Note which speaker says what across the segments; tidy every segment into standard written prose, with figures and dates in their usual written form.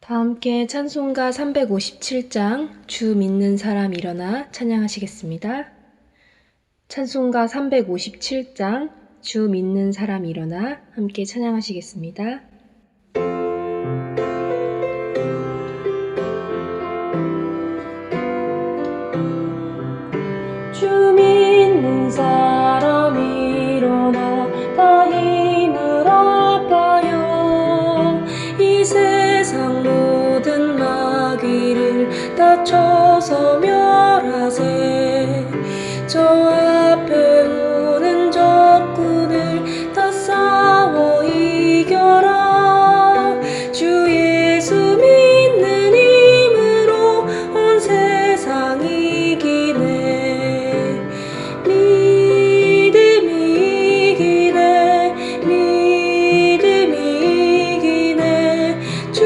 Speaker 1: 다 함께 찬송가 357장 주 믿는 사람 일어나 찬양하시겠습니다. 찬송가 357장 주 믿는 사람 일어나 함께 찬양하시겠습니다. 주 믿는 사람 일어나 다 힘을 합하여 이 세상 모든 마귀를 다 쳐서 멸하세. 저 앞에 오는 적군을 다 싸워 이겨라. 주 예수 믿는 힘으로 온 세상 이기네. 믿음이 이기네. 믿음이 이기네. 주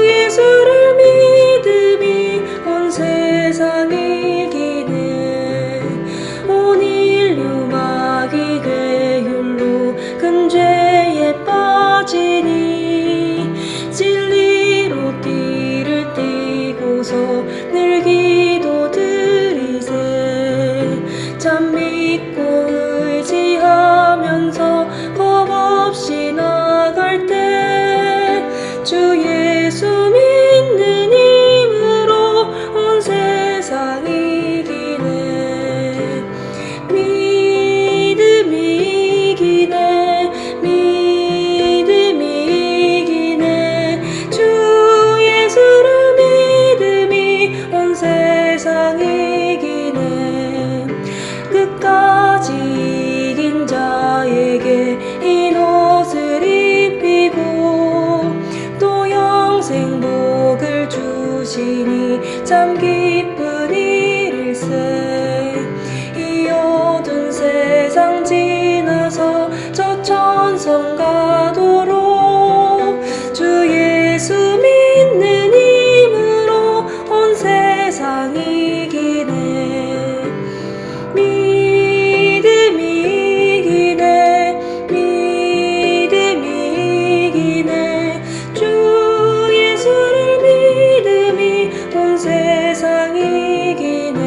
Speaker 1: 예수를 믿음이 온 세상 이기네. 온 인류 마귀 괴율로 큰 죄에 빠지니 진리로 띠를 띠고서 늘 기도 드리세. 참 믿고 의지하면서 겁없이 나갈 때 주 예수 믿는 힘으로 온 세상 이기네. 믿음이 이기네. 믿음이 이기네. 주 예수를 믿음이 온 세상 이기네. 끝까지 이긴 자에게 흰 옷을 입히고 또 영생 복을 주시니 참 기쁜 일일세. 이 어두운 세상 지나서 저 천성 가도록 주 예수 믿는 힘으로 온 세상 이기네. 믿음이 이기네. 믿음이 이기네. 주 예수를 믿음이 온 세상 이기네.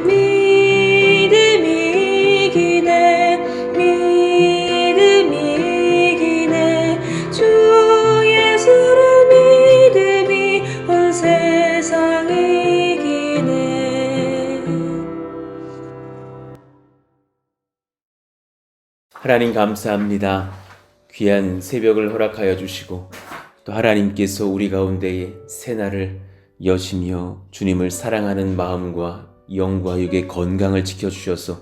Speaker 1: 믿음이 이기네. 믿음이 이기네. 주 예수를 믿음이 온 세상 이기네.
Speaker 2: 하나님 감사합니다. 귀한 새벽을 허락하여 주시고 또 하나님께서 우리 가운데에 새날을 여시며 주님을 사랑하는 마음과 영과 육의 건강을 지켜주셔서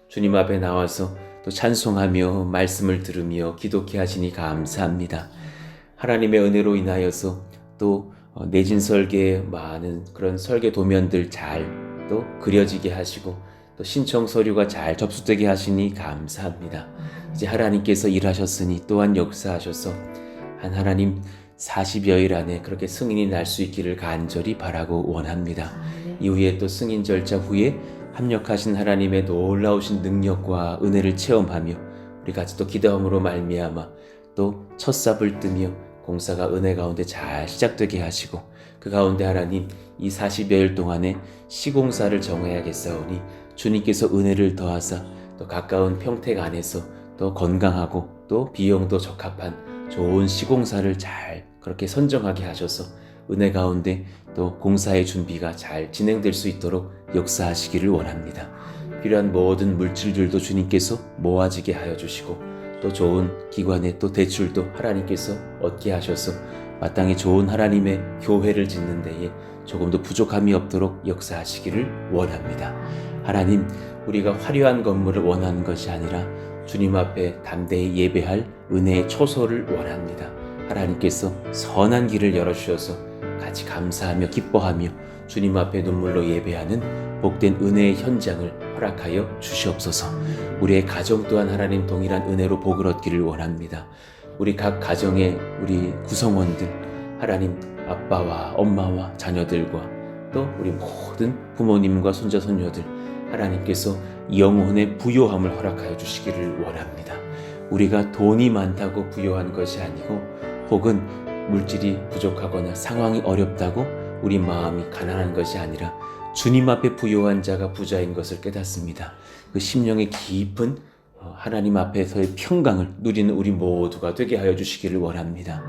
Speaker 2: 주님 앞에 나와서 또 찬송하며 말씀을 들으며 기도케 하시니 감사합니다. 하나님의 은혜로 인하여서 또 내진 설계에 많은 그런 설계 도면들 잘 또 그려지게 하시고 또 신청 서류가 잘 접수되게 하시니 감사합니다. 이제 하나님께서 일하셨으니 또한 역사하셔서 한 하나님 40여일 안에 그렇게 승인이 날 수 있기를 간절히 바라고 원합니다. 이후에 또 승인 절차 후에 합력하신 하나님의 놀라우신 능력과 은혜를 체험하며 우리 같이 또 기도함으로 말미암아 또 첫 삽을 뜨며 공사가 은혜 가운데 잘 시작되게 하시고 그 가운데 하나님 이 40여일 동안에 시공사를 정해야겠사오니 주님께서 은혜를 더하사 또 가까운 평택 안에서 또 건강하고 또 비용도 적합한 좋은 시공사를 잘 그렇게 선정하게 하셔서 은혜 가운데 또 공사의 준비가 잘 진행될 수 있도록 역사하시기를 원합니다. 필요한 모든 물질들도 주님께서 모아지게 하여 주시고 또 좋은 기관의 또 대출도 하나님께서 얻게 하셔서 마땅히 좋은 하나님의 교회를 짓는 데에 조금도 부족함이 없도록 역사하시기를 원합니다. 하나님, 우리가 화려한 건물을 원하는 것이 아니라 주님 앞에 담대히 예배할 은혜의 초소를 원합니다. 하나님께서 선한 길을 열어주셔서 같이 감사하며 기뻐하며 주님 앞에 눈물로 예배하는 복된 은혜의 현장을 허락하여 주시옵소서. 우리의 가정 또한 하나님 동일한 은혜로 복을 얻기를 원합니다. 우리 각 가정의 우리 구성원들, 하나님 아빠와 엄마와 자녀들과 또 우리 모든 부모님과 손자 손녀들 하나님께서 영혼의 부요함을 허락하여 주시기를 원합니다. 우리가 돈이 많다고 부요한 것이 아니고 혹은 물질이 부족하거나 상황이 어렵다고 우리 마음이 가난한 것이 아니라 주님 앞에 부요한 자가 부자인 것을 깨닫습니다. 그 심령의 깊은 하나님 앞에서의 평강을 누리는 우리 모두가 되게 하여 주시기를 원합니다.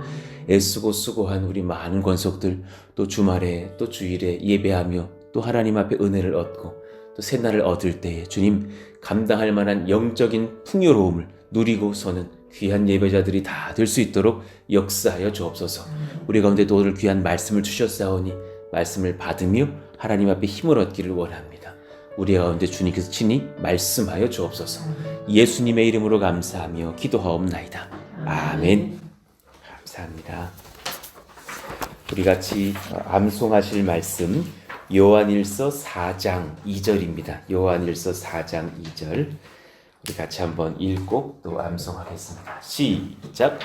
Speaker 2: 애쓰고 수고한 우리 많은 권속들, 또 주말에 또 주일에 예배하며 또 하나님 앞에 은혜를 얻고 또 새날을 얻을 때에 주님 감당할 만한 영적인 풍요로움을 누리고서는 귀한 예배자들이 다 될 수 있도록 역사하여 주옵소서. 우리 가운데도 오늘 귀한 말씀을 주셨사오니 말씀을 받으며 하나님 앞에 힘을 얻기를 원합니다. 우리 가운데 주님께서 친히 말씀하여 주옵소서. 예수님의 이름으로 감사하며 기도하옵나이다. 아멘. 감사합니다. 우리 같이 암송하실 말씀 요한일서 4장 2절입니다. 요한일서 4장 2절 우리 같이 한번 읽고 또 암송하겠습니다. 시작.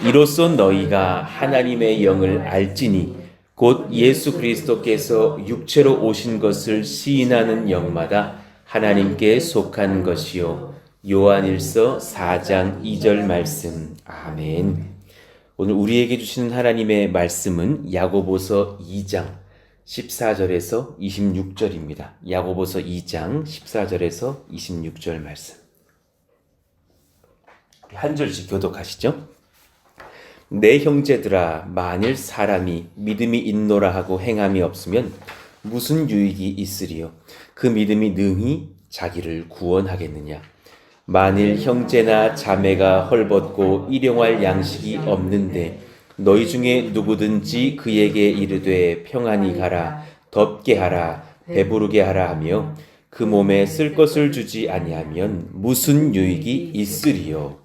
Speaker 2: 이로써 너희가 하나님의 영을 알지니 곧 예수 그리스도께서 육체로 오신 것을 시인하는 영마다 하나님께 속한 것이요. 요한일서 4장 2절 말씀. 아멘. 오늘 우리에게 주시는 하나님의 말씀은 야고보서 2장 14절에서 26절입니다. 야고보서 2장 14절에서 26절 말씀. 한 절씩 교독하시죠. 내 형제들아, 만일 사람이 믿음이 있노라 하고 행함이 없으면 무슨 유익이 있으리요? 그 믿음이 능히 자기를 구원하겠느냐? 만일 형제나 자매가 헐벗고 일용할 양식이 없는데 너희 중에 누구든지 그에게 이르되 평안히 가라, 덥게 하라, 배부르게 하라 하며 그 몸에 쓸 것을 주지 아니하면 무슨 유익이 있으리요?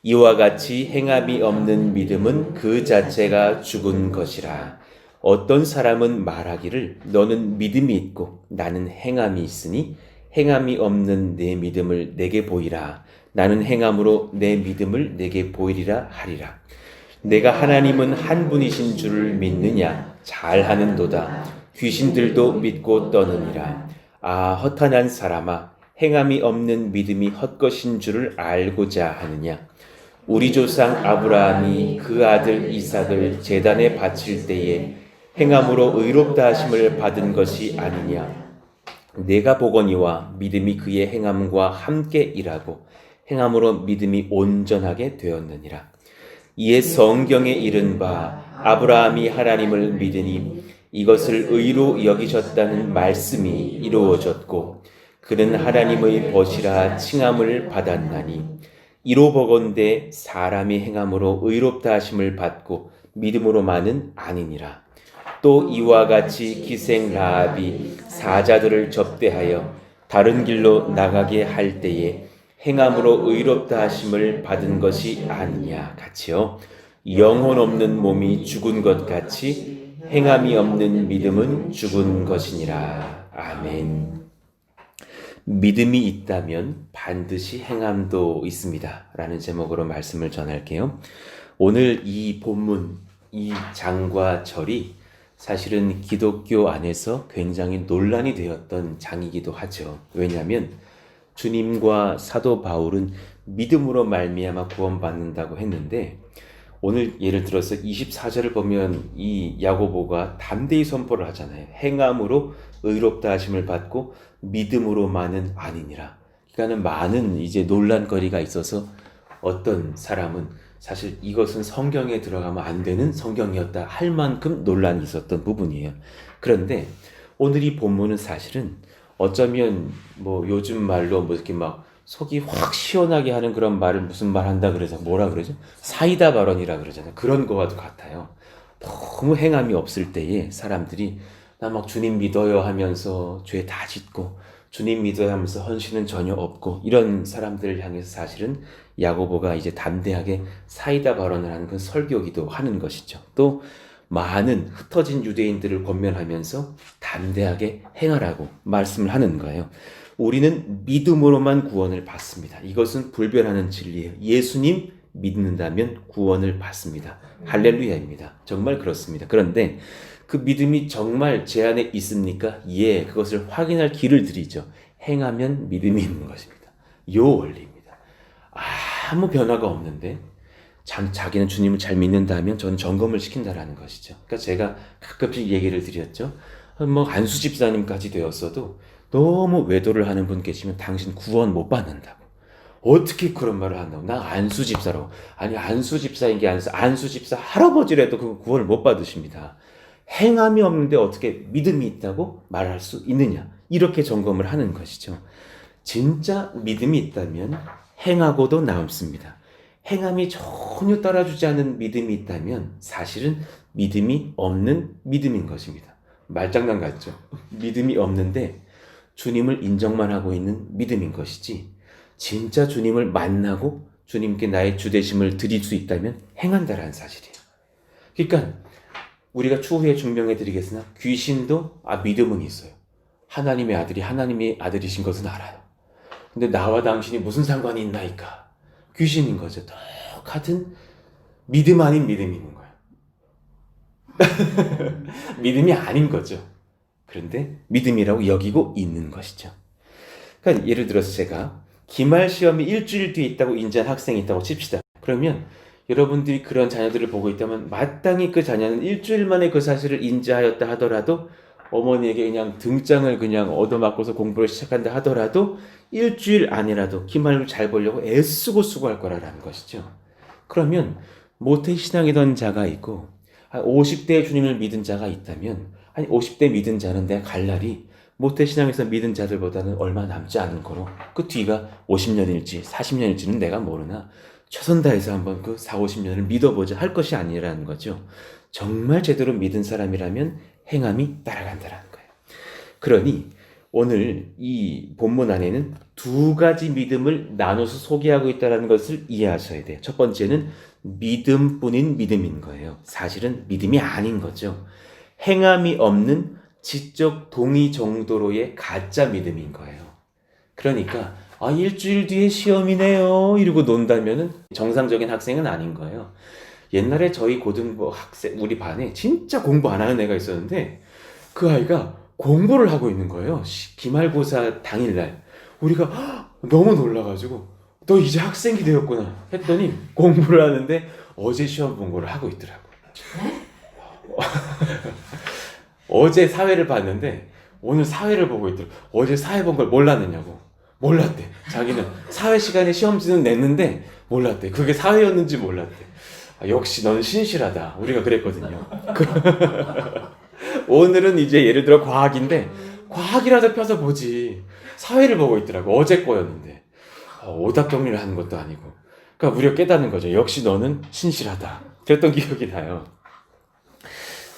Speaker 2: 이와 같이 행함이 없는 믿음은 그 자체가 죽은 것이라. 어떤 사람은 말하기를 너는 믿음이 있고 나는 행함이 있으니 행함이 없는 내 믿음을 내게 보이라. 나는 행함으로 내 믿음을 내게 보이리라 하리라. 내가 하나님은 한 분이신 줄을 믿느냐? 잘하는도다. 귀신들도 믿고 떠느니라. 아, 허탄한 사람아, 행함이 없는 믿음이 헛것인 줄을 알고자 하느냐? 우리 조상 아브라함이 그 아들 이삭을 제단에 바칠 때에 행함으로 의롭다 하심을 받은 것이 아니냐? 내가 보거니와 믿음이 그의 행함과 함께 일하고 행함으로 믿음이 온전하게 되었느니라. 이에 성경에 이른 바 아브라함이 하나님을 믿으니 이것을 의로 여기셨다는 말씀이 이루어졌고 그는 하나님의 벗이라 칭함을 받았나니 이로 보건대 사람이 행함으로 의롭다 하심을 받고 믿음으로만은 아니니라. 또 이와 같이 기생 라합이 사자들을 접대하여 다른 길로 나가게 할 때에 행함으로 의롭다 하심을 받은 것이 아니냐 같이요. 영혼 없는 몸이 죽은 것 같이 행함이 없는 믿음은 죽은 것이니라. 아멘. 믿음이 있다면 반드시 행함도 있습니다. 라는 제목으로 말씀을 전할게요. 오늘 이 본문, 이 장과 절이 사실은 기독교 안에서 굉장히 논란이 되었던 장이기도 하죠. 왜냐하면 주님과 사도 바울은 믿음으로 말미암아 구원받는다고 했는데 오늘 예를 들어서 24절을 보면 이 야고보가 담대히 선포를 하잖아요. 행함으로 의롭다 하심을 받고 믿음으로만은 아니니라. 그러니까는 많은 이제 논란거리가 있어서 어떤 사람은 사실 이것은 성경에 들어가면 안 되는 성경이었다 할 만큼 논란이 있었던 부분이에요. 그런데 오늘 이 본문은 사실은 어쩌면 뭐 요즘 말로 뭐 이렇게 막 속이 확 시원하게 하는 그런 말을 무슨 말 한다 그래서 뭐라 그러죠? 사이다 발언이라 그러잖아요. 그런 거와도 같아요. 너무 행함이 없을 때에 사람들이 나 막 주님 믿어요 하면서 죄 다 짓고 주님 믿어요 하면서 헌신은 전혀 없고 이런 사람들을 향해서 사실은 야고보가 이제 담대하게 사이다 발언을 하는 그 설교기도 하는 것이죠. 또 많은 흩어진 유대인들을 권면하면서 담대하게 행하라고 말씀을 하는 거예요. 우리는 믿음으로만 구원을 받습니다. 이것은 불변하는 진리예요. 예수님 믿는다면 구원을 받습니다. 할렐루야입니다. 정말 그렇습니다. 그런데 그 믿음이 정말 제 안에 있습니까? 예, 그것을 확인할 길을 드리죠. 행하면 믿음이 있는 것입니다. 요 원리입니다. 아무 변화가 없는데 자기는 주님을 잘 믿는다면 저는 점검을 시킨다라는 것이죠. 그러니까 제가 가끔씩 얘기를 드렸죠. 뭐 안수 집사님까지 되었어도 너무 외도를 하는 분 계시면 당신 구원 못 받는다고. 어떻게 그런 말을 한다고? 나 안수 집사라고. 아니 안수 집사인 게 아니라 안수 집사 할아버지라도 그 구원을 못 받으십니다. 행함이 없는데 어떻게 믿음이 있다고 말할 수 있느냐? 이렇게 점검을 하는 것이죠. 진짜 믿음이 있다면 행하고도 남습니다. 행함이 전혀 따라주지 않는 믿음이 있다면 사실은 믿음이 없는 믿음인 것입니다. 말장난 같죠? 믿음이 없는데 주님을 인정만 하고 있는 믿음인 것이지, 진짜 주님을 만나고 주님께 나의 주되심을 드릴 수 있다면 행한다라는 사실이에요. 그러니까 우리가 추후에 증명해 드리겠으나 귀신도 믿음은 있어요. 하나님의 아들이신 것은 알아요. 근데 나와 당신이 무슨 상관이 있나이까? 귀신인 거죠. 똑같은 믿음 아닌 믿음이 있는 거예요. 믿음이 아닌 거죠. 그런데 믿음이라고 여기고 있는 것이죠. 그러니까 예를 들어서 제가 기말 시험이 일주일 뒤에 있다고 인지한 학생이 있다고 칩시다. 그러면 여러분들이 그런 자녀들을 보고 있다면 마땅히 그 자녀는 일주일 만에 그 사실을 인지하였다 하더라도, 어머니에게 그냥 등장을 그냥 얻어맞고서 공부를 시작한다 하더라도 일주일 안이라도 기말을 잘 보려고 애쓰고 수고할 거라는 것이죠. 그러면 모태신앙이던 자가 있고 50대의 주님을 믿은 자가 있다면, 50대 믿은 자는 내가 갈 날이 모태신앙에서 믿은 자들보다는 얼마 남지 않은 거로, 그 뒤가 50년일지 40년일지는 내가 모르나 최선 다해서 한번 그 4, 50년을 믿어보자 할 것이 아니라는 거죠. 정말 제대로 믿은 사람이라면 행함이 따라간다는 거예요. 그러니 오늘 이 본문 안에는 두 가지 믿음을 나눠서 소개하고 있다는 것을 이해하셔야 돼요. 첫 번째는 믿음뿐인 믿음인 거예요. 사실은 믿음이 아닌 거죠. 행함이 없는 지적 동의 정도로의 가짜 믿음인 거예요. 그러니까 일주일 뒤에 시험이네요 이러고 논다면은 정상적인 학생은 아닌 거예요. 옛날에 저희 고등부 학생, 우리 반에 진짜 공부 안 하는 애가 있었는데 그 아이가 공부를 하고 있는 거예요. 기말고사 당일날. 우리가 너무 놀라가지고 너 이제 학생이 되었구나 했더니 공부를 하는데 어제 시험 본 거를 하고 있더라고. 어제 사회를 봤는데 오늘 사회를 보고 있더라고. 어제 사회 본 걸 몰랐느냐고. 몰랐대. 자기는 사회 시간에 시험지는 냈는데 몰랐대. 그게 사회였는지 몰랐대. 역시 너는 신실하다. 우리가 그랬거든요. 오늘은 이제 예를 들어 과학인데 과학이라도 펴서 보지. 사회를 보고 있더라고. 어제 거였는데. 오답 정리를 하는 것도 아니고. 그러니까 우리가 깨닫는 거죠. 역시 너는 신실하다. 그랬던 기억이 나요.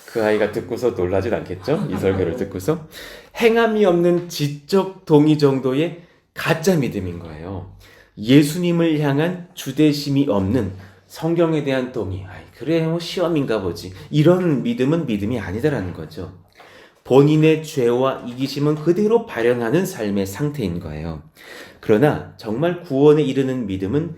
Speaker 2: 그 아이가 듣고서 놀라진 않겠죠? 이 설교를 듣고서. 행함이 없는 지적 동의 정도의 가짜 믿음인 거예요. 예수님을 향한 주대심이 없는 성경에 대한 동의. 그래 뭐 시험인가 보지. 이런 믿음은 믿음이 아니다라는 거죠. 본인의 죄와 이기심은 그대로 발현하는 삶의 상태인 거예요. 그러나 정말 구원에 이르는 믿음은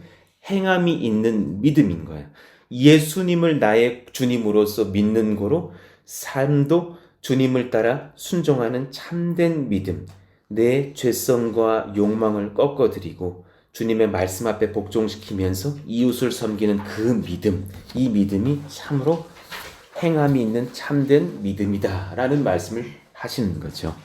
Speaker 2: 행함이 있는 믿음인 거예요. 예수님을 나의 주님으로서 믿는 거로 삶도 주님을 따라 순종하는 참된 믿음. 내 죄성과 욕망을 꺾어드리고 주님의 말씀 앞에 복종시키면서 이웃을 섬기는 그 믿음, 이 믿음이 참으로 행함이 있는 참된 믿음이다 라는 말씀을 하시는 거죠.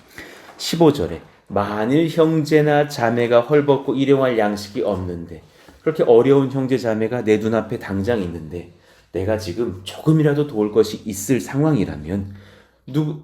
Speaker 2: 15절에 만일 형제나 자매가 헐벗고 일용할 양식이 없는데, 그렇게 어려운 형제 자매가 내 눈앞에 당장 있는데 내가 지금 조금이라도 도울 것이 있을 상황이라면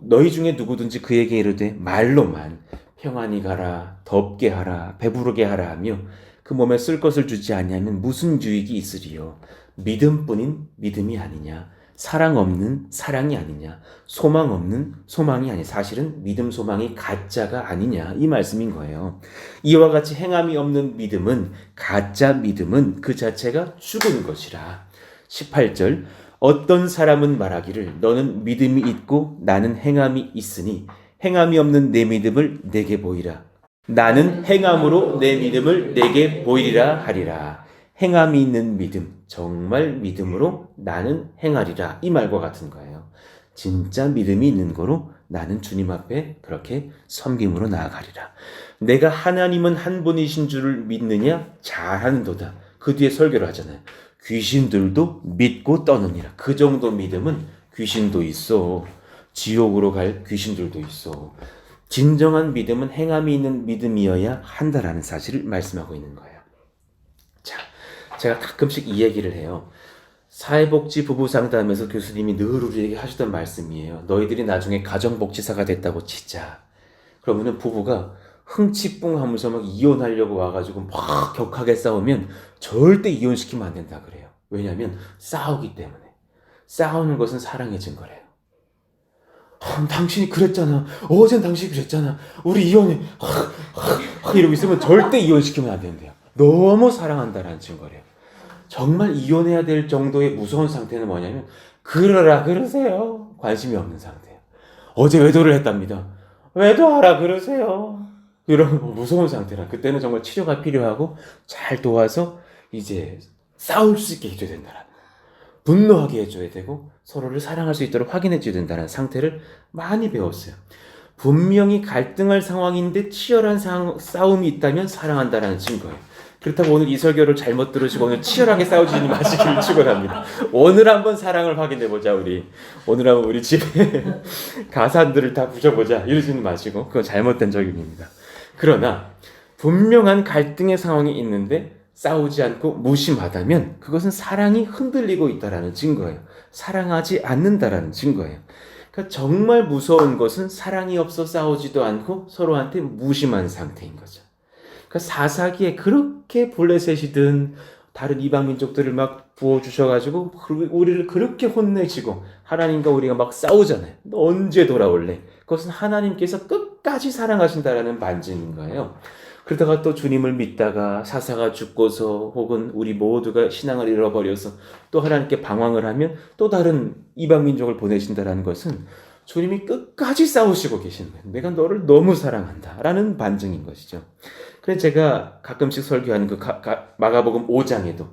Speaker 2: 너희 중에 누구든지 그에게 이르되 말로만 평안히 가라, 덥게 하라, 배부르게 하라 하며 그 몸에 쓸 것을 주지 아니하면 무슨 유익이 있으리요. 믿음뿐인 믿음이 아니냐, 사랑 없는 사랑이 아니냐, 소망 없는 소망이 아니냐. 사실은 믿음 소망이 가짜가 아니냐, 이 말씀인 거예요. 이와 같이 행함이 없는 믿음은, 가짜 믿음은 그 자체가 죽은 것이라. 18절 어떤 사람은 말하기를 너는 믿음이 있고 나는 행함이 있으니 행함이 없는 내 믿음을 내게 보이라. 나는 행함으로 내 믿음을 내게 보이리라 하리라. 행함이 있는 믿음, 정말 믿음으로 나는 행하리라, 이 말과 같은 거예요. 진짜 믿음이 있는 거로 나는 주님 앞에 그렇게 섬김으로 나아가리라. 내가 하나님은 한 분이신 줄을 믿느냐? 잘하는도다. 그 뒤에 설교를 하잖아요. 귀신들도 믿고 떠느니라. 그 정도 믿음은 귀신도 있어. 지옥으로 갈 귀신들도 있어. 진정한 믿음은 행함이 있는 믿음이어야 한다라는 사실을 말씀하고 있는 거예요. 자, 제가 가끔씩 이 얘기를 해요. 사회복지 부부 상담에서 교수님이 늘 우리에게 하시던 말씀이에요. 너희들이 나중에 가정복지사가 됐다고 치자. 그러면은 부부가 흥치뿡 하면서 막 이혼하려고 와가지고 막 격하게 싸우면 절대 이혼시키면 안 된다 그래요. 왜냐하면 싸우기 때문에. 싸우는 것은 사랑의 증거래요. 당신이 그랬잖아. 어젠 당신이 그랬잖아. 우리 이혼해. 이러고 있으면 절대 이혼시키면 안 된대요. 너무 사랑한다라는 증거래요. 정말 이혼해야 될 정도의 무서운 상태는 뭐냐면 그러라 그러세요. 관심이 없는 상태예요. 어제 외도를 했답니다. 외도하라 그러세요. 이런 무서운 상태라. 그때는 정말 치료가 필요하고 잘 도와서 이제 싸울 수 있게 해줘야 된다라는 거예요. 분노하게 해줘야 되고 서로를 사랑할 수 있도록 확인해줘야 된다는 상태를 많이 배웠어요. 분명히 갈등할 상황인데 치열한 싸움이 있다면 사랑한다라는 증거예요. 그렇다고 오늘 이 설교를 잘못 들으시고 오늘 치열하게 싸우지 마시기를 축원합니다. 오늘 한번 사랑을 확인해보자 우리. 오늘 한번 우리 집에 가산들을 다 부셔보자 이러지는 마시고 그건 잘못된 적용입니다. 그러나 분명한 갈등의 상황이 있는데 싸우지 않고 무심하다면 그것은 사랑이 흔들리고 있다라는 증거예요. 사랑하지 않는다라는 증거예요. 그러니까 정말 무서운 것은 사랑이 없어 싸우지도 않고 서로한테 무심한 상태인 거죠. 그러니까 사사기에 그렇게 블레셋이든 다른 이방 민족들을 막 부어주셔가지고 우리를 그렇게 혼내시고 하나님과 우리가 막 싸우잖아요. 너 언제 돌아올래? 그것은 하나님께서 끝까지 사랑하신다라는 반증인 거예요. 그러다가 또 주님을 믿다가 사사가 죽고서 혹은 우리 모두가 신앙을 잃어버려서 또 하나님께 방황을 하면 또 다른 이방 민족을 보내신다라는 것은 주님이 끝까지 싸우시고 계시는 거예요. 내가 너를 너무 사랑한다 라는 반증인 것이죠. 그래서 제가 가끔씩 설교하는 그 마가복음 5장에도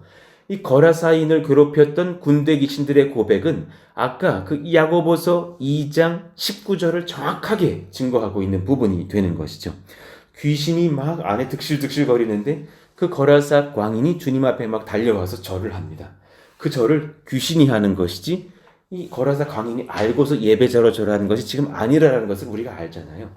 Speaker 2: 이 거라사인을 괴롭혔던 군대 귀신들의 고백은 아까 그 야고보서 2장 19절을 정확하게 증거하고 있는 부분이 되는 것이죠. 귀신이 막 안에 득실득실 거리는데 그 거라사 광인이 주님 앞에 막 달려와서 절을 합니다. 그 절을 귀신이 하는 것이지 이 거라사 광인이 알고서 예배자로 절하는 것이 지금 아니라는 것을 우리가 알잖아요.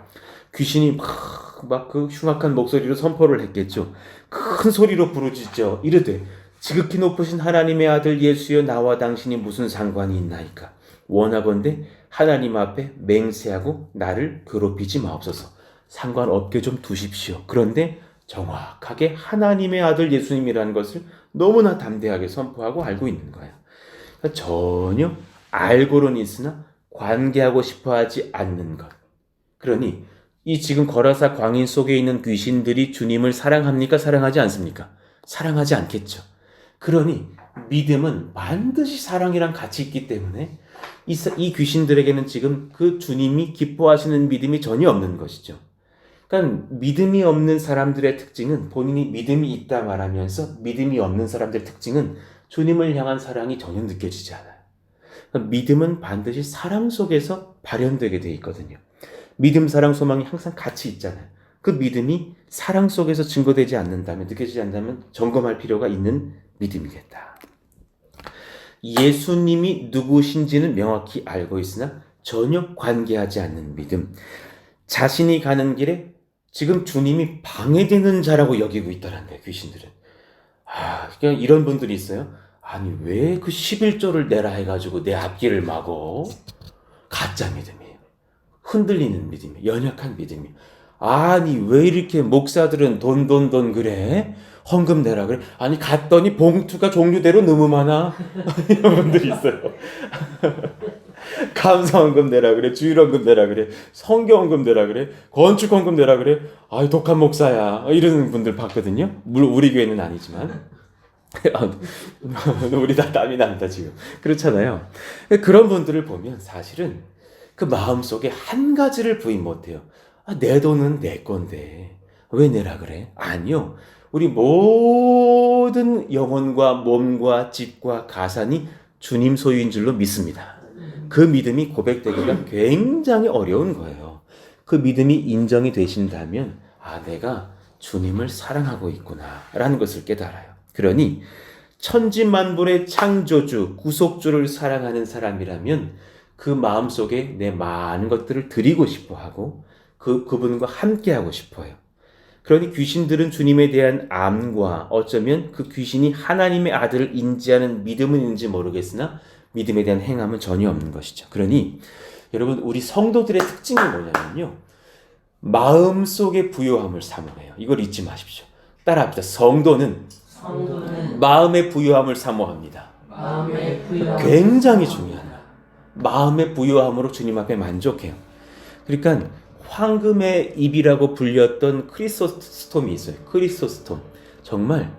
Speaker 2: 귀신이 막 그 흉악한 목소리로 선포를 했겠죠. 큰 소리로 부르짖죠. 이르되 지극히 높으신 하나님의 아들 예수여 나와 당신이 무슨 상관이 있나이까. 원하건대 하나님 앞에 맹세하고 나를 괴롭히지 마옵소서. 상관없게 좀 두십시오. 그런데 정확하게 하나님의 아들 예수님이라는 것을 너무나 담대하게 선포하고 알고 있는 거예요. 그러니까 전혀 알고는 있으나 관계하고 싶어하지 않는 것. 그러니 이 지금 거라사 광인 속에 있는 귀신들이 주님을 사랑합니까? 사랑하지 않습니까? 사랑하지 않겠죠. 그러니 믿음은 반드시 사랑이랑 같이 있기 때문에 이 귀신들에게는 지금 그 주님이 기뻐하시는 믿음이 전혀 없는 것이죠. 그러니까 믿음이 없는 사람들의 특징은 본인이 믿음이 있다 말하면서 믿음이 없는 사람들의 특징은 주님을 향한 사랑이 전혀 느껴지지 않아요. 그러니까 믿음은 반드시 사랑 속에서 발현되게 돼 있거든요. 믿음, 사랑, 소망이 항상 같이 있잖아요. 그 믿음이 사랑 속에서 증거되지 않는다면, 느껴지지 않는다면 점검할 필요가 있는 믿음이겠다. 예수님이 누구신지는 명확히 알고 있으나 전혀 관계하지 않는 믿음. 자신이 가는 길에 지금 주님이 방해되는 자라고 여기고 있다는 거예요, 귀신들은. 그냥 이런 분들이 있어요. 아니, 왜 그 11조를 내라 해가지고 내 앞길을 막어? 가짜 믿음이에요. 흔들리는 믿음이에요. 연약한 믿음이에요. 아니, 왜 이렇게 목사들은 돈 그래? 헌금 내라 그래? 아니, 갔더니 봉투가 종류대로 너무 많아. 이런 분들이 있어요. 감사헌금 내라 그래, 주일헌금 내라 그래, 성경헌금 내라 그래, 건축헌금 내라 그래. 아이, 독한 목사야. 이러는 분들 봤거든요. 물론 우리 교회는 아니지만. 우리 다 땀이 난다 지금. 그렇잖아요. 그런 분들을 보면 사실은 그 마음속에 한 가지를 부인 못해요. 내 돈은 내 건데 왜 내라 그래? 아니요. 우리 모든 영혼과 몸과 집과 가산이 주님 소유인 줄로 믿습니다. 그 믿음이 고백되기가 굉장히 어려운 거예요. 그 믿음이 인정이 되신다면 내가 주님을 사랑하고 있구나 라는 것을 깨달아요. 그러니 천지만물의 창조주, 구속주를 사랑하는 사람이라면 그 마음속에 내 많은 것들을 드리고 싶어하고 그분과 함께하고 싶어요. 그러니 귀신들은 주님에 대한 암과 어쩌면 그 귀신이 하나님의 아들을 인지하는 믿음은 있는지 모르겠으나 믿음에 대한 행함은 전혀 없는 것이죠. 그러니 여러분, 우리 성도들의 특징이 뭐냐면요, 마음속의 부요함을 사모해요. 이걸 잊지 마십시오. 따라합시다. 성도는 마음의 부요함을 사모합니다. 굉장히 중요하다. 마음의 부요함으로 주님 앞에 만족해요. 그러니까 황금의 입이라고 불렸던 크리소스톰이 있어요. 크리소스톰. 정말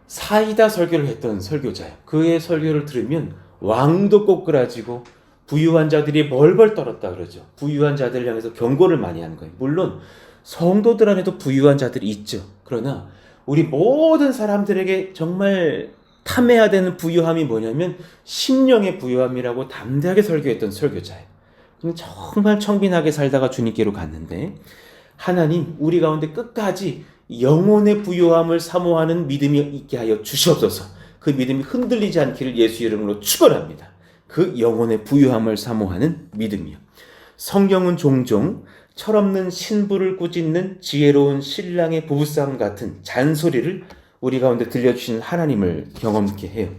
Speaker 2: 사이다 설교를 했던 설교자예요. 그의 설교를 들으면 왕도 꼬꾸라지고 부유한 자들이 벌벌 떨었다 그러죠. 부유한 자들을 향해서 경고를 많이 하는 거예요. 물론 성도들 안에도 부유한 자들이 있죠. 그러나 우리 모든 사람들에게 정말 탐해야 되는 부유함이 뭐냐면 심령의 부유함이라고 담대하게 설교했던 설교자예요. 정말 청빈하게 살다가 주님께로 갔는데 하나님, 우리 가운데 끝까지 영혼의 부요함을 사모하는 믿음이 있게 하여 주시옵소서. 그 믿음이 흔들리지 않기를 예수 이름으로 축원합니다. 그 영혼의 부요함을 사모하는 믿음이요. 성경은 종종 철없는 신부를 꾸짖는 지혜로운 신랑의 부부싸움 같은 잔소리를 우리 가운데 들려주시는 하나님을 경험케 해요.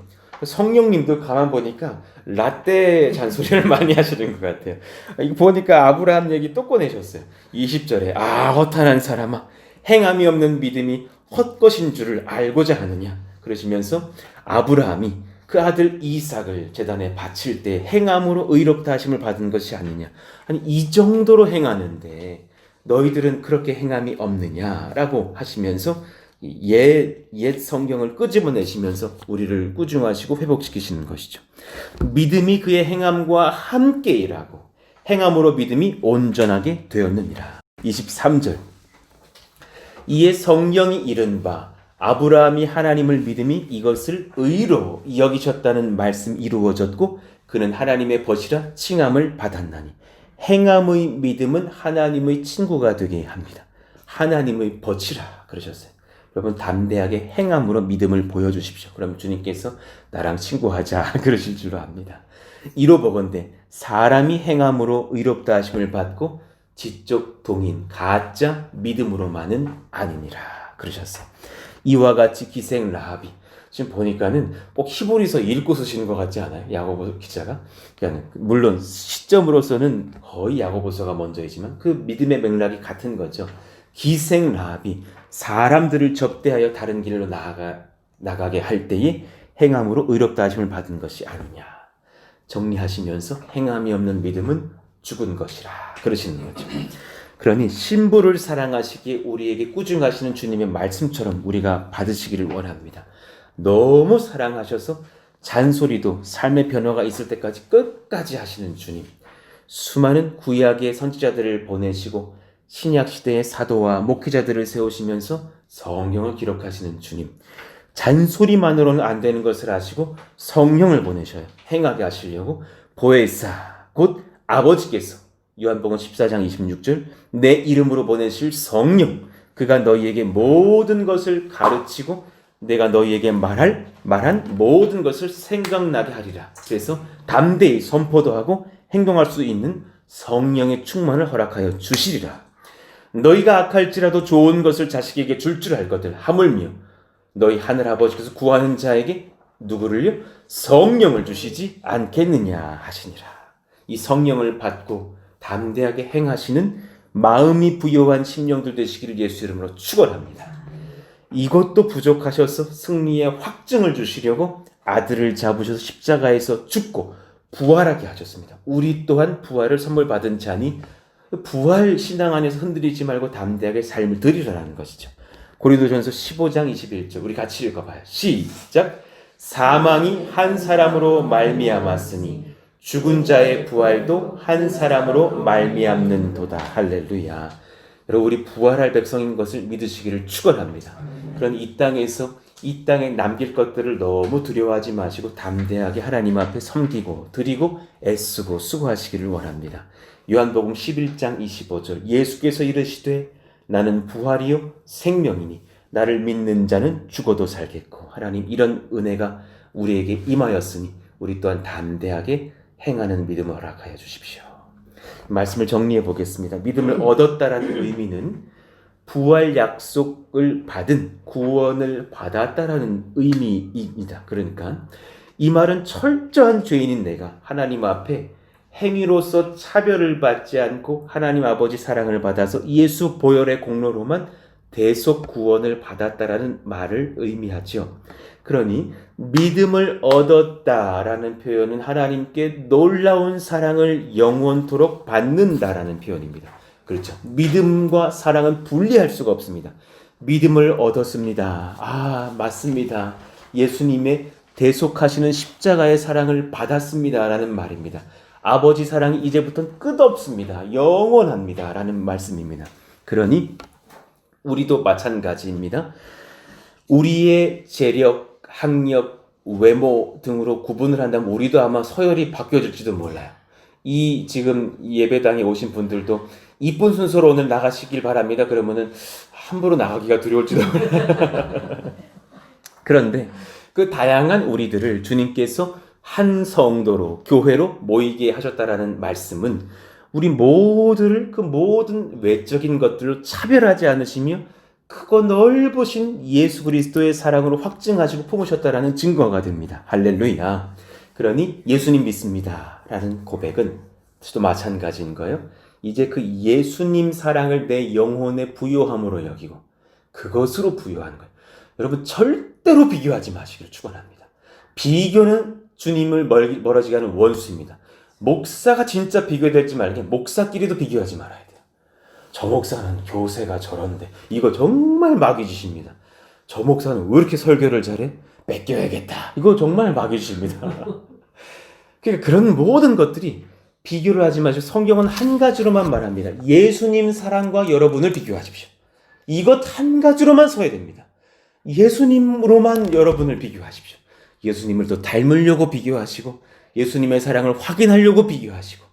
Speaker 2: 성령님도 가만 보니까 라떼 잔소리를 많이 하시는 것 같아요. 이거 보니까 아브라함 얘기 또 꺼내셨어요. 20절에 허탄한 사람아, 행함이 없는 믿음이 헛것인 줄을 알고자 하느냐 그러시면서 아브라함이 그 아들 이삭을 제단에 바칠 때 행함으로 의롭다 하심을 받은 것이 아니냐. 아니, 이 정도로 행하는데 너희들은 그렇게 행함이 없느냐라고 하시면서 옛 성경을 끄집어내시면서 우리를 꾸중하시고 회복시키시는 것이죠. 믿음이 그의 행함과 함께 일하고 행함으로 믿음이 온전하게 되었느니라. 23절. 이에 성경이 이른 바 아브라함이 하나님을 믿음이 이것을 의로 여기셨다는 말씀 이루어졌고 그는 하나님의 벗이라 칭함을 받았나니 행함의 믿음은 하나님의 친구가 되게 합니다. 하나님의 벗이라 그러셨어요. 여러분, 담대하게 행함으로 믿음을 보여주십시오. 그럼 주님께서 나랑 친구하자 그러실 줄 압니다. 이로 보건대 사람이 행함으로 의롭다 하심을 받고 지적 동인 가짜 믿음으로만은 아니니라 그러셨어요. 이와 같이 기생 라합이, 지금 보니까는 꼭 히브리서 읽고 쓰시는 것 같지 않아요? 야고보 기자가. 그러니까 물론 시점으로서는 거의 야고보서가 먼저이지만 그 믿음의 맥락이 같은 거죠. 기생 라합이 사람들을 접대하여 다른 길로 나가게 할 때에 행함으로 의롭다 하심을 받은 것이 아니냐. 정리하시면서 행함이 없는 믿음은 죽은 것이라 그러시는 거죠. 그러니 신부를 사랑하시기에 우리에게 꾸중하시는 주님의 말씀처럼 우리가 받으시기를 원합니다. 너무 사랑하셔서 잔소리도 삶의 변화가 있을 때까지 끝까지 하시는 주님. 수많은 구약의 선지자들을 보내시고 신약 시대의 사도와 목회자들을 세우시면서 성경을 기록하시는 주님. 잔소리만으로는 안 되는 것을 아시고 성령을 보내셔요. 행하게 하시려고. 보혜사 곧 아버지께서 요한복음 14장 26절 내 이름으로 보내실 성령, 그가 너희에게 모든 것을 가르치고 내가 너희에게 말한 모든 것을 생각나게 하리라. 그래서 담대히 선포도 하고 행동할 수 있는 성령의 충만을 허락하여 주시리라. 너희가 악할지라도 좋은 것을 자식에게 줄 알거든 하물며 너희 하늘 아버지께서 구하는 자에게 누구를요? 성령을 주시지 않겠느냐 하시니라. 이 성령을 받고 담대하게 행하시는 마음이 부요한 심령들 되시기를 예수 이름으로 축원합니다. 이것도 부족하셔서 승리의 확증을 주시려고 아들을 잡으셔서 십자가에서 죽고 부활하게 하셨습니다. 우리 또한 부활을 선물 받은 자니 부활 신앙 안에서 흔들리지 말고 담대하게 삶을 드리라는 것이죠. 고린도전서 15장 21절 우리 같이 읽어봐요. 시작. 사망이 한 사람으로 말미암았으니 죽은 자의 부활도 한 사람으로 말미암는도다. 할렐루야. 여러분, 우리 부활할 백성인 것을 믿으시기를 축원합니다. 그런 이 땅에서 이 땅에 남길 것들을 너무 두려워하지 마시고 담대하게 하나님 앞에 섬기고 드리고 애쓰고 수고하시기를 원합니다. 요한복음 11장 25절 예수께서 이르시되 나는 부활이요 생명이니 나를 믿는 자는 죽어도 살겠고, 하나님 이런 은혜가 우리에게 임하였으니 우리 또한 담대하게 행하는 믿음을 허락하여 주십시오. 말씀을 정리해 보겠습니다. 믿음을 얻었다라는 의미는 부활 약속을 받은, 구원을 받았다라는 의미입니다. 그러니까 이 말은 철저한 죄인인 내가 하나님 앞에 행위로서 차별을 받지 않고 하나님 아버지 사랑을 받아서 예수 보혈의 공로로만 대속 구원을 받았다라는 말을 의미하죠. 그러니 믿음을 얻었다라는 표현은 하나님께 놀라운 사랑을 영원토록 받는다라는 표현입니다. 그렇죠. 믿음과 사랑은 분리할 수가 없습니다. 믿음을 얻었습니다. 아, 맞습니다. 예수님의 대속하시는 십자가의 사랑을 받았습니다. 라는 말입니다. 아버지 사랑이 이제부터는 끝없습니다. 영원합니다. 라는 말씀입니다. 그러니 우리도 마찬가지입니다. 우리의 재력, 학력, 외모 등으로 구분을 한다면 우리도 아마 서열이 바뀌어질지도 몰라요. 이 지금 예배당에 오신 분들도 이쁜 순서로 오늘 나가시길 바랍니다. 그러면은 함부로 나가기가 두려울지도 몰라요. 그런데 그 다양한 우리들을 주님께서 한 성도로, 교회로 모이게 하셨다라는 말씀은 우리 모두를 그 모든 외적인 것들로 차별하지 않으시며 크고 넓으신 예수 그리스도의 사랑으로 확증하시고 품으셨다라는 증거가 됩니다. 할렐루야. 그러니 예수님 믿습니다 라는 고백은 또 마찬가지인 거예요. 이제 그 예수님 사랑을 내 영혼에 부요함으로 여기고 그것으로 부요한 거예요. 여러분 절대로 비교하지 마시길 축원합니다. 비교는 주님을 멀어지게 하는 원수입니다. 목사가 진짜 비교될지 말게 목사끼리도 비교하지 말아야 돼요. 저 목사는 교세가 저런데 이거 정말 마귀짓입니다. 저 목사는 왜 이렇게 설교를 잘해? 뺏겨야겠다. 이거 정말 마귀짓입니다. 그러니까 그런 모든 것들이 비교를 하지 마시고 성경은 한 가지로만 말합니다. 예수님 사랑과 여러분을 비교하십시오. 이것 한 가지로만 서야 됩니다. 예수님으로만 여러분을 비교하십시오. 예수님을 더 닮으려고 비교하시고 예수님의 사랑을 확인하려고 비교하시고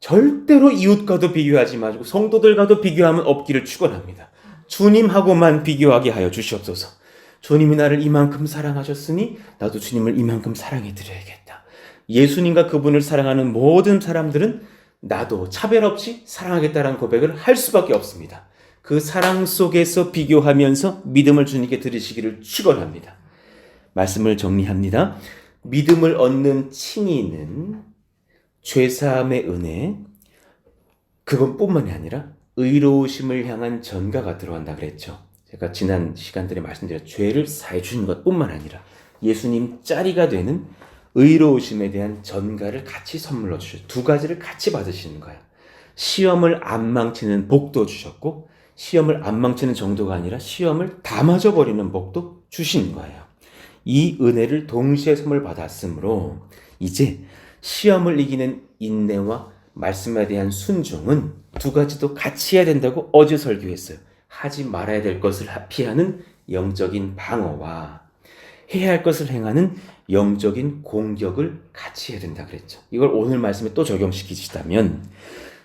Speaker 2: 절대로 이웃과도 비교하지 마시고 성도들과도 비교하면 없기를 축원합니다. 주님하고만 비교하게 하여 주시옵소서. 주님이 나를 이만큼 사랑하셨으니 나도 주님을 이만큼 사랑해 드려야겠다. 예수님과 그분을 사랑하는 모든 사람들은 나도 차별 없이 사랑하겠다는 고백을 할 수밖에 없습니다. 그 사랑 속에서 비교하면서 믿음을 주님께 드리시기를 축원합니다. 말씀을 정리합니다. 믿음을 얻는 칭의는 죄사함의 은혜, 그것뿐만이 아니라 의로우심을 향한 전가가 들어간다 그랬죠. 제가 지난 시간들에 말씀드린 죄를 사해 주는 것뿐만 아니라 예수님 짜리가 되는 의로우심에 대한 전가를 같이 선물로 주셨어요. 두 가지를 같이 받으시는 거예요. 시험을 안 망치는 복도 주셨고 시험을 안 망치는 정도가 아니라 시험을 다 맞아버리는 복도 주신 거예요. 이 은혜를 동시에 선물 받았으므로 이제 시험을 이기는 인내와 말씀에 대한 순종은 두 가지도 같이 해야 된다고 어제 설교했어요. 하지 말아야 될 것을 피하는 영적인 방어와 해야 할 것을 행하는 영적인 공격을 같이 해야 된다 그랬죠. 이걸 오늘 말씀에 또 적용시키시다면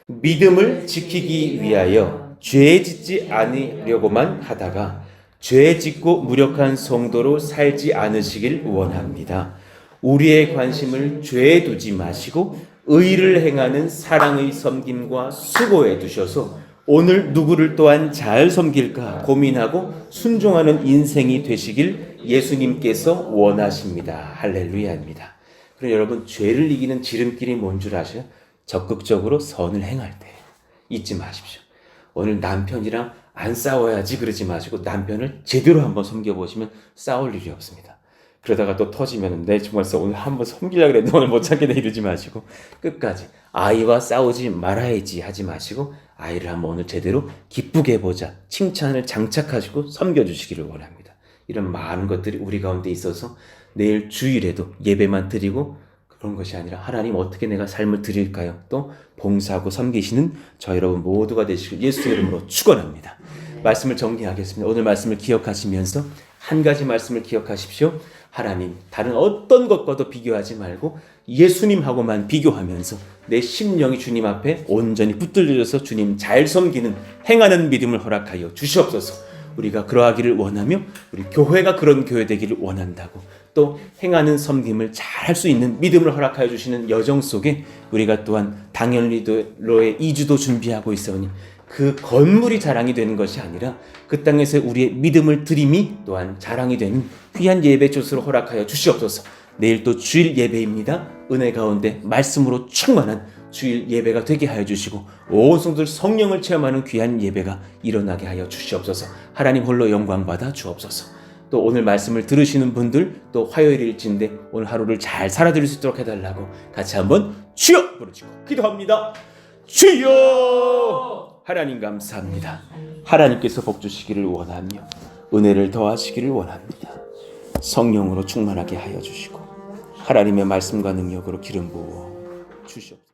Speaker 2: 믿음을 지키기 위하여 죄 짓지 않으려고만 하다가 죄 짓고 무력한 성도로 살지 않으시길 원합니다. 우리의 관심을 죄에 두지 마시고 의를 행하는 사랑의 섬김과 수고에 두셔서 오늘 누구를 또한 잘 섬길까 고민하고 순종하는 인생이 되시길 예수님께서 원하십니다. 할렐루야입니다. 그럼 여러분 죄를 이기는 지름길이 뭔 줄 아세요? 적극적으로 선을 행할 때 잊지 마십시오. 오늘 남편이랑 안 싸워야지 그러지 마시고 남편을 제대로 한번 섬겨보시면 싸울 일이 없습니다. 그러다가 또 터지면 내 정말 오늘 한번 섬기려고 그랬는데 오늘 못 참겠네 이러지 마시고 끝까지 아이와 싸우지 말아야지 하지 마시고 아이를 한번 오늘 제대로 기쁘게 해보자 칭찬을 장착하시고 섬겨주시기를 원합니다. 이런 많은 것들이 우리 가운데 있어서 내일 주일에도 예배만 드리고 그런 것이 아니라 하나님 어떻게 내가 삶을 드릴까요? 또 봉사하고 섬기시는 저 여러분 모두가 되시길 예수 이름으로 축원합니다. 말씀을 정리하겠습니다. 오늘 말씀을 기억하시면서 한 가지 말씀을 기억하십시오. 하나님 다른 어떤 것과도 비교하지 말고 예수님하고만 비교하면서 내 심령이 주님 앞에 온전히 붙들려져서 주님 잘 섬기는 행하는 믿음을 허락하여 주시옵소서. 우리가 그러하기를 원하며 우리 교회가 그런 교회 되기를 원한다고 또 행하는 섬김을 잘 할 수 있는 믿음을 허락하여 주시는 여정 속에 우리가 또한 당연리로의 이주도 준비하고 있으니 그 건물이 자랑이 되는 것이 아니라 그 땅에서 우리의 믿음을 드림이 또한 자랑이 되는 귀한 예배 조수로 허락하여 주시옵소서. 내일 또 주일 예배입니다. 은혜 가운데 말씀으로 충만한 주일 예배가 되게 하여 주시고 온 성도들 성령을 체험하는 귀한 예배가 일어나게 하여 주시옵소서. 하나님 홀로 영광 받아 주옵소서. 또 오늘 말씀을 들으시는 분들 또 화요일일진데 오늘 하루를 잘 살아드릴 수 있도록 해달라고 같이 한번 주여 부르짖고 기도합니다. 주여! 하나님 감사합니다. 하나님께서 복 주시기를 원하며 은혜를 더하시기를 원합니다. 성령으로 충만하게 하여 주시고 하나님의 말씀과 능력으로 기름 부어 주시옵소서.